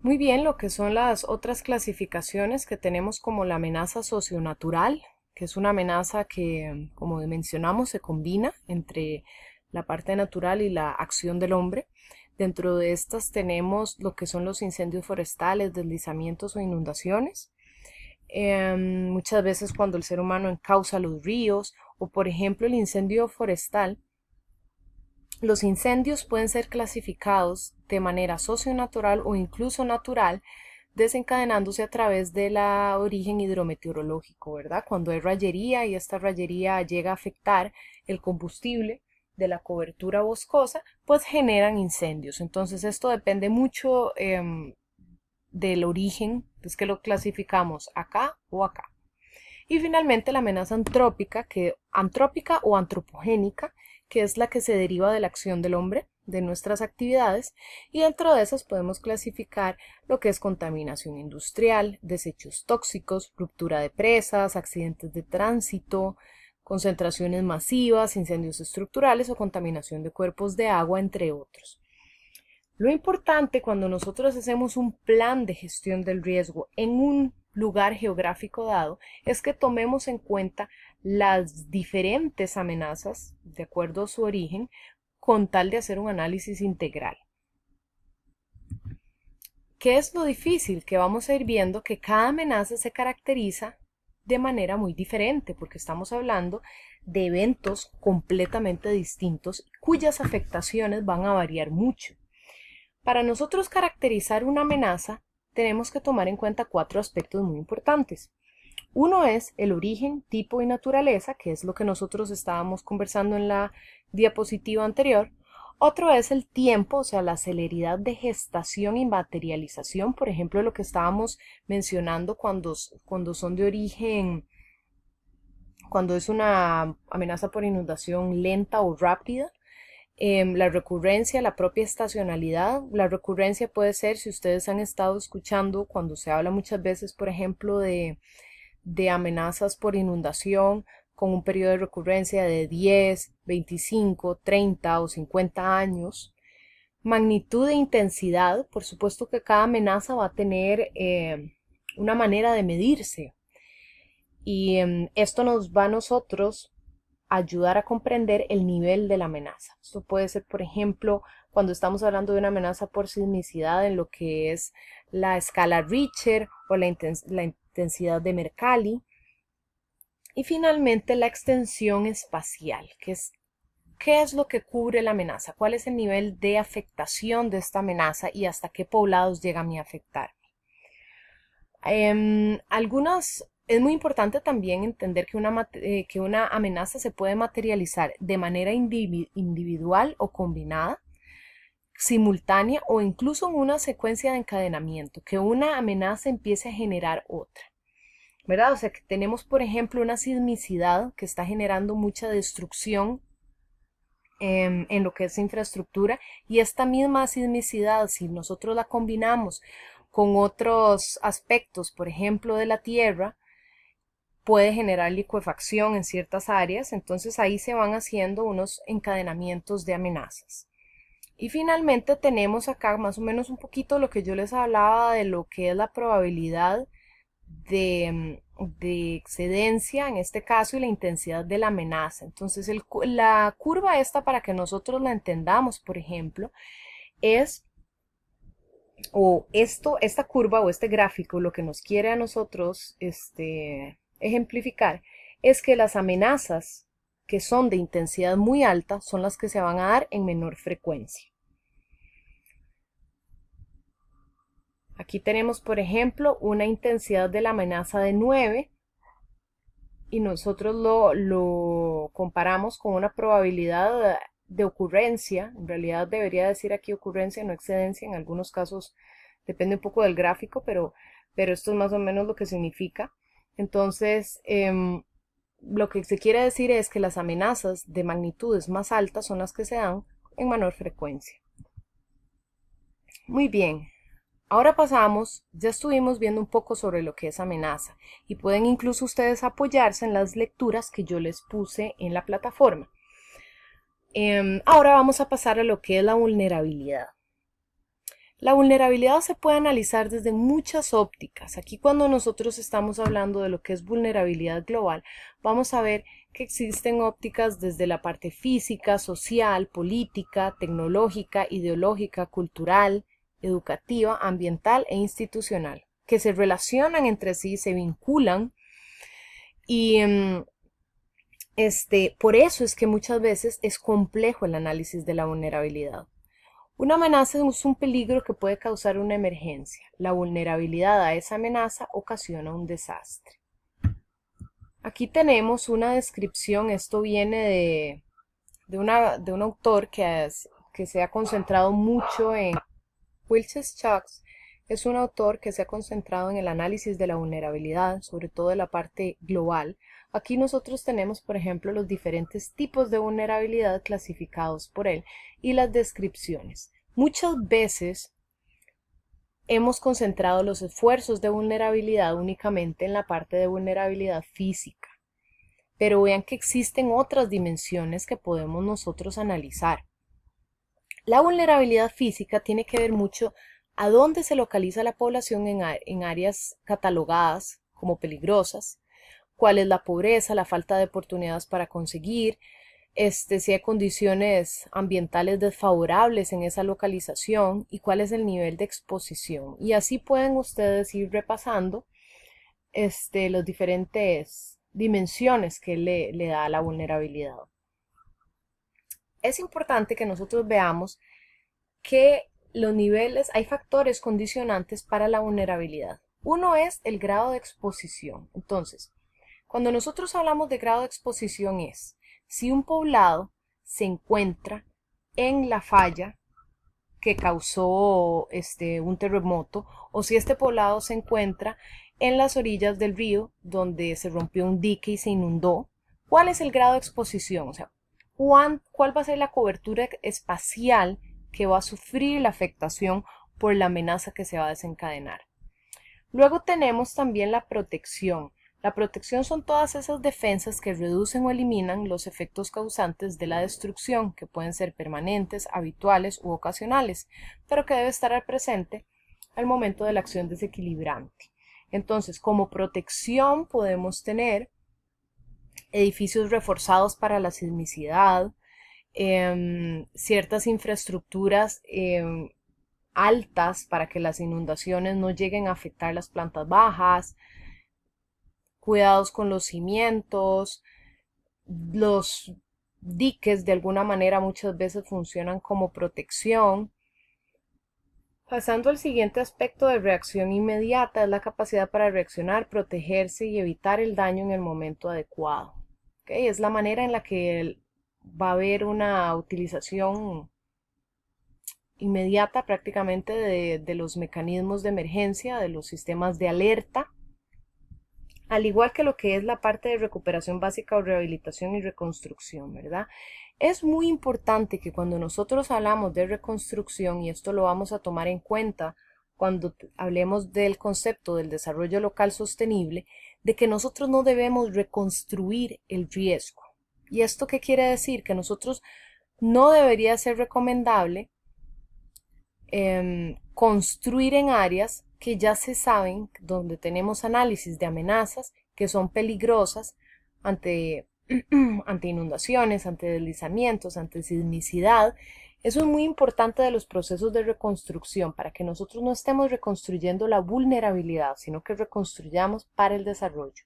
Muy bien, lo que son las otras clasificaciones que tenemos como la amenaza socionatural, que es una amenaza que, como mencionamos, se combina entre la parte natural y la acción del hombre. Dentro de estas tenemos lo que son los incendios forestales, deslizamientos o inundaciones. Muchas veces cuando el ser humano encausa los ríos o por ejemplo el incendio forestal. Los incendios pueden ser clasificados de manera socionatural o incluso natural, desencadenándose a través de la origen hidrometeorológico, ¿verdad? Cuando hay rayería y esta rayería llega a afectar el combustible de la cobertura boscosa, pues generan incendios. Entonces esto depende mucho del origen, es que lo clasificamos acá o acá. Y finalmente la amenaza antrópica o antropogénica, que es la que se deriva de la acción del hombre, de nuestras actividades, y dentro de esas podemos clasificar lo que es contaminación industrial, desechos tóxicos, ruptura de presas, accidentes de tránsito, concentraciones masivas, incendios estructurales o contaminación de cuerpos de agua, entre otros. Lo importante cuando nosotros hacemos un plan de gestión del riesgo en un lugar geográfico dado es que tomemos en cuenta las diferentes amenazas de acuerdo a su origen con tal de hacer un análisis integral. ¿Qué es lo difícil? Que vamos a ir viendo que cada amenaza se caracteriza de manera muy diferente porque estamos hablando de eventos completamente distintos cuyas afectaciones van a variar mucho. Para nosotros caracterizar una amenaza, tenemos que tomar en cuenta 4 aspectos muy importantes. Uno es el origen, tipo y naturaleza, que es lo que nosotros estábamos conversando en la diapositiva anterior. Otro es el tiempo, o sea, la celeridad de gestación y materialización, por ejemplo, lo que estábamos mencionando cuando son de origen, cuando es una amenaza por inundación lenta o rápida. La recurrencia, la propia estacionalidad. La recurrencia puede ser, si ustedes han estado escuchando, cuando se habla muchas veces, por ejemplo, de amenazas por inundación con un periodo de recurrencia de 10, 25, 30 o 50 años. Magnitud e intensidad, por supuesto que cada amenaza va a tener una manera de medirse y esto nos va a nosotros ayudar a comprender el nivel de la amenaza. Esto puede ser, por ejemplo, cuando estamos hablando de una amenaza por sismicidad en lo que es la escala Richter o la intensidad de Mercalli. Y finalmente la extensión espacial, que es qué es lo que cubre la amenaza, cuál es el nivel de afectación de esta amenaza y hasta qué poblados llega a mí a afectar. Es muy importante también entender que una amenaza se puede materializar de manera individual o combinada, simultánea o incluso en una secuencia de encadenamiento, que una amenaza empiece a generar otra. ¿Verdad? O sea que tenemos, por ejemplo, una sismicidad que está generando mucha destrucción en lo que es infraestructura y esta misma sismicidad, si nosotros la combinamos con otros aspectos, por ejemplo, de la tierra, puede generar licuefacción en ciertas áreas, entonces ahí se van haciendo unos encadenamientos de amenazas. Y finalmente tenemos acá más o menos un poquito lo que yo les hablaba de lo que es la probabilidad de excedencia en este caso y la intensidad de la amenaza. Entonces la curva esta, para que nosotros la entendamos, por ejemplo, es esta curva o este gráfico lo que nos quiere a nosotros ejemplificar es que las amenazas que son de intensidad muy alta son las que se van a dar en menor frecuencia. Aquí tenemos, por ejemplo, una intensidad de la amenaza de 9 y nosotros lo comparamos con una probabilidad de ocurrencia. En realidad debería decir aquí ocurrencia, no excedencia. En algunos casos depende un poco del gráfico, pero esto es más o menos lo que significa. Entonces, lo que se quiere decir es que las amenazas de magnitudes más altas son las que se dan en menor frecuencia. Muy bien. Ahora pasamos, ya estuvimos viendo un poco sobre lo que es amenaza y pueden incluso ustedes apoyarse en las lecturas que yo les puse en la plataforma. Ahora vamos a pasar a lo que es la vulnerabilidad. La vulnerabilidad se puede analizar desde muchas ópticas. Aquí cuando nosotros estamos hablando de lo que es vulnerabilidad global, vamos a ver que existen ópticas desde la parte física, social, política, tecnológica, ideológica, cultural, educativa, ambiental e institucional, que se relacionan entre sí, se vinculan y por eso es que muchas veces es complejo el análisis de la vulnerabilidad. Una amenaza es un peligro que puede causar una emergencia. La vulnerabilidad a esa amenaza ocasiona un desastre. Aquí tenemos una descripción, esto viene de un autor que se ha concentrado mucho en... Wilches Chucks es un autor que se ha concentrado en el análisis de la vulnerabilidad, sobre todo de la parte global. Aquí nosotros tenemos, por ejemplo, los diferentes tipos de vulnerabilidad clasificados por él y las descripciones. Muchas veces hemos concentrado los esfuerzos de vulnerabilidad únicamente en la parte de vulnerabilidad física, pero vean que existen otras dimensiones que podemos nosotros analizar. La vulnerabilidad física tiene que ver mucho a dónde se localiza la población en áreas catalogadas como peligrosas, cuál es la pobreza, la falta de oportunidades para conseguir, si hay condiciones ambientales desfavorables en esa localización y cuál es el nivel de exposición. Y así pueden ustedes ir repasando las diferentes dimensiones que le da a la vulnerabilidad. Es importante que nosotros veamos que los niveles, hay factores condicionantes para la vulnerabilidad. Uno es el grado de exposición. Entonces, cuando nosotros hablamos de grado de exposición es si un poblado se encuentra en la falla que causó un terremoto o si este poblado se encuentra en las orillas del río donde se rompió un dique y se inundó. ¿Cuál es el grado de exposición? O sea, ¿cuál va a ser la cobertura espacial que va a sufrir la afectación por la amenaza que se va a desencadenar? Luego tenemos también la protección. La protección son todas esas defensas que reducen o eliminan los efectos causantes de la destrucción, que pueden ser permanentes, habituales u ocasionales, pero que debe estar presente al momento de la acción desequilibrante. Entonces, como protección podemos tener edificios reforzados para la sismicidad, ciertas infraestructuras altas para que las inundaciones no lleguen a afectar las plantas bajas, cuidados con los cimientos, los diques de alguna manera muchas veces funcionan como protección. Pasando al siguiente aspecto de reacción inmediata, es la capacidad para reaccionar, protegerse y evitar el daño en el momento adecuado. ¿Okay? Es la manera en la que va a haber una utilización inmediata prácticamente de los mecanismos de emergencia, de los sistemas de alerta, al igual que lo que es la parte de recuperación básica o rehabilitación y reconstrucción, ¿verdad? Es muy importante que cuando nosotros hablamos de reconstrucción, y esto lo vamos a tomar en cuenta cuando hablemos del concepto del desarrollo local sostenible, de que nosotros no debemos reconstruir el riesgo. ¿Y esto qué quiere decir? Que nosotros no debería ser recomendable construir en áreas que ya se saben, donde tenemos análisis de amenazas que son peligrosas ante, ante inundaciones, ante deslizamientos, ante sismicidad. Eso es muy importante de los procesos de reconstrucción, para que nosotros no estemos reconstruyendo la vulnerabilidad, sino que reconstruyamos para el desarrollo.